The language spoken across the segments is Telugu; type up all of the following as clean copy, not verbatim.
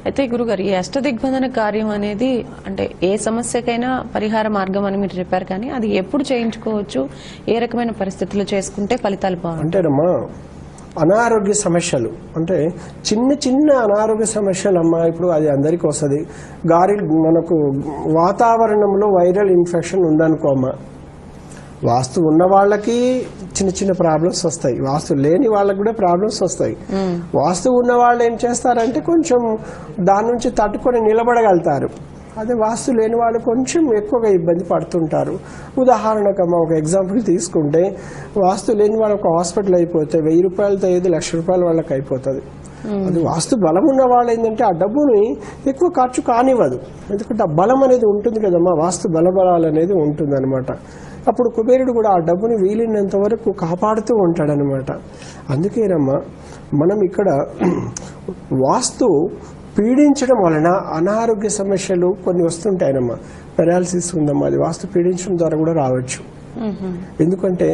అయితే గురుగారు, ఈ అష్టదిగ్బంధన కార్యం అనేది అంటే ఏ సమస్యకైనా పరిహార మార్గం అని మీరు చెప్పారు, కానీ అది ఎప్పుడు చేయించుకోవచ్చు, ఏ రకమైన పరిస్థితుల్లో చేసుకుంటే ఫలితాలు బాగుంటాయి? అంటేనమ్మా, అనారోగ్య సమస్యలు అంటే చిన్న చిన్న అనారోగ్య సమస్యలు అమ్మా, ఇప్పుడు అది అందరికీ వస్తుంది. మనకు వాతావరణంలో వైరల్ ఇన్ఫెక్షన్ ఉందనుకో అమ్మా, వాస్తు ఉన్న వాళ్ళకి చిన్న చిన్న ప్రాబ్లమ్స్ వస్తాయి, వాస్తు లేని వాళ్ళకి కూడా ప్రాబ్లమ్స్ వస్తాయి. వాస్తు ఉన్న వాళ్ళు ఏం చేస్తారంటే కొంచెం దాని నుంచి తట్టుకొని నిలబడగలుగుతారు. అదే వాస్తు లేని వాళ్ళు కొంచెం ఎక్కువగా ఇబ్బంది పడుతుంటారు. ఉదాహరణకమ్మా, ఒక ఎగ్జాంపుల్ తీసుకుంటే, వాస్తు లేని వాళ్ళు ఒక హాస్పిటల్ అయిపోతే 1000 రూపాయలతో 5 లక్షల రూపాయలు వాళ్ళకి అయిపోతుంది. అది వాస్తు బలం ఉన్న వాళ్ళు ఏంటంటే ఆ డబ్బుని ఎక్కువ ఖర్చు కానివ్వదు, ఎందుకంటే ఆ బలం అనేది ఉంటుంది కదమ్మా, వాస్తు బలబలాలు అనేది ఉంటుంది అనమాట. అప్పుడు కుబేరుడు కూడా ఆ డబ్బుని వీలైనంత వరకు కాపాడుతూ ఉంటాడనమాట. అందుకేనమ్మా మనం ఇక్కడ వాస్తు పీడించడం వలన అనారోగ్య సమస్యలు కొన్ని వస్తుంటాయనమ్మా. పెరాలసిస్ ఉందమ్మా, అది వాస్తు పీడించడం ద్వారా కూడా రావచ్చు. ఎందుకంటే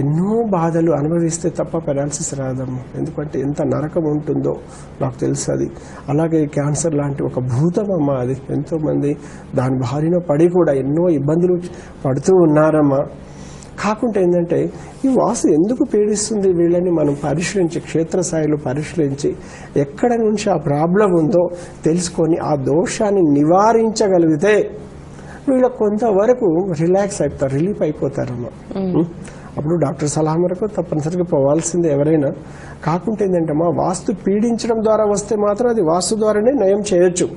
ఎన్నో బాధలు అనుభవిస్తే తప్ప పెరాలసిస్ రాదమ్మా. ఎందుకంటే ఎంత నరకం ఉంటుందో నాకు తెలుసు అది. అలాగే క్యాన్సర్ లాంటి ఒక భూతం అమ్మా, అది ఎంతోమంది దాని బారిన పడి కూడా ఎన్నో ఇబ్బందులు పడుతూ ఉన్నారమ్మా. కాకుంటే ఏంటంటే ఈ వాస్తు ఎందుకు పీడిస్తుంది వీళ్ళని మనం పరిశీలించి, క్షేత్రస్థాయిలో పరిశీలించి ఎక్కడ నుంచి ఆ ప్రాబ్లం ఉందో తెలుసుకొని ఆ దోషాన్ని నివారించగలిగితే వీళ్ళకి కొంతవరకు రిలాక్స్ అయిపోతారు, రిలీఫ్ అయిపోతారమ్మా. అప్పుడు డాక్టర్ సలహా మేరకు తప్పనిసరిగా పోవాల్సిందే ఎవరైనా. కాకుంటే ఏంటంటే వాస్తు పీడించడం ద్వారా వస్తే మాత్రం అది వాస్తు ద్వారానే నయం చేయొచ్చు.